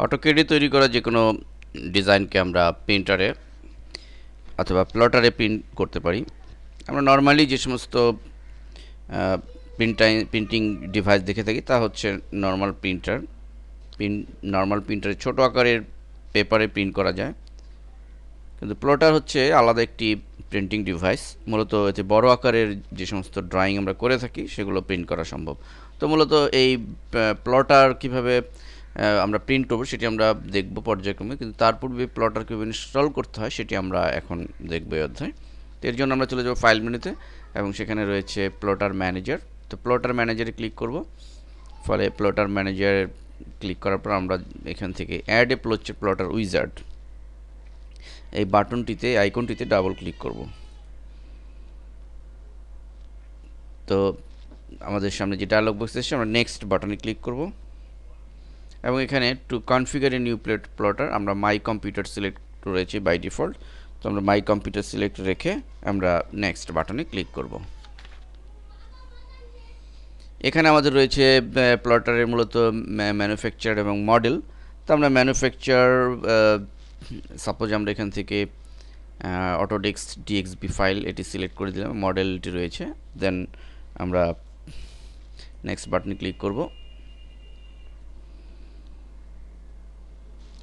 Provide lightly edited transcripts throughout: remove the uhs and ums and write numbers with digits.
অটোক্যাডে তৈরি করা যে কোনো ডিজাইনকে আমরা প্রিন্টারে অথবা প্লটারে প্রিন্ট করতে পারি। আমরা নর্মালি যে সমস্ত প্রিন্টিং ডিভাইস দেখে থাকি তা হচ্ছে নর্মাল প্রিন্টার। নর্মাল প্রিন্টারে ছোট আকারের পেপারে প্রিন্ট করা যায়, কিন্তু প্লটার হচ্ছে আলাদা একটি প্রিন্টিং ডিভাইস। মূলত এতে বড় আকারের যে সমস্ত ড্রয়িং আমরা করে থাকি সেগুলো প্রিন্ট করা সম্ভব। তো মূলত এই প্লটার কিভাবে আমরা প্রিন্ট করব সেটি আমরা দেখব পর্যায়ক্রমে, কিন্তু তার পূর্বে প্লটার কীভাবে ইনস্টল করতে হয় সেটি আমরা এখন দেখব এই অধ্যায়। তো এর জন্য আমরা চলে যাব ফাইল মেনুতে এবং সেখানে রয়েছে প্লটার ম্যানেজার। তো প্লটার ম্যানেজারে ক্লিক করব। ফলে প্লটার ম্যানেজারে ক্লিক করার পর আমরা এখান থেকে অ্যাড এ প্লটার উইজার্ড এই বাটনটিতে আইকনটিতে ডাবল ক্লিক করব। তো আমাদের সামনে যে ডায়লগ বক্স এসেছে আমরা নেক্সট বাটনে ক্লিক করব এবং এখানে to configure a new plotter আমরা মাই কম্পিউটার সিলেক্ট রয়েছে বাই ডিফল্ট। তো আমরা মাই কম্পিউটার সিলেক্ট রেখে আমরা নেক্সট বাটনে ক্লিক করব। এখানে আমাদের রয়েছে প্লটারের মূলত ম্যানুফ্যাকচার এবং মডেল। তো আমরা ম্যানুফ্যাকচার সাপোজ আমরা এখান থেকে অটোডেস্ক ডিএক্সবি ফাইল এটি সিলেক্ট করে দিলাম, মডেলটি রয়েছে। দেন আমরা নেক্সট বাটনে ক্লিক করব।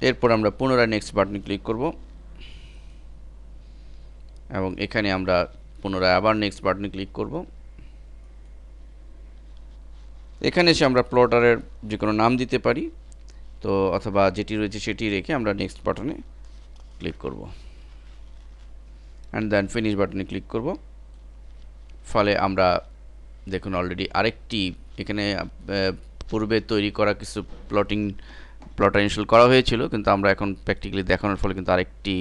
এরপর আমরা পুনরায় নেক্সট বাটনে ক্লিক করব এবং এখানে আমরা পুনরায় আবার নেক্সট বাটনে ক্লিক করব। এখানে এসে আমরা প্লটারের যে কোনো নাম দিতে পারি, তো অথবা যেটি রয়েছে সেটি রেখে আমরা নেক্সট বাটনে ক্লিক করব অ্যান্ড দেন ফিনিশ বাটনে ক্লিক করব। ফলে আমরা দেখুন অলরেডি আরেকটি এখানে পূর্বে তৈরি করা কিছু প্লটার ইনস্টল করা হয়েছিল, কিন্তু আমরা এখন প্র্যাকটিক্যালি দেখানোর ফলে কিন্তু আরেকটি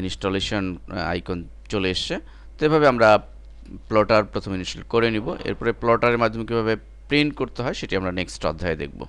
ইনস্টলেশন আইকন চলে এসছে। তো এভাবে আমরা প্লটার প্রথমে ইনস্টল করে নিব। এরপরে প্লটারের মাধ্যমে কীভাবে প্রিন্ট করতে হয় সেটি আমরা নেক্সট অধ্যায়ে দেখব।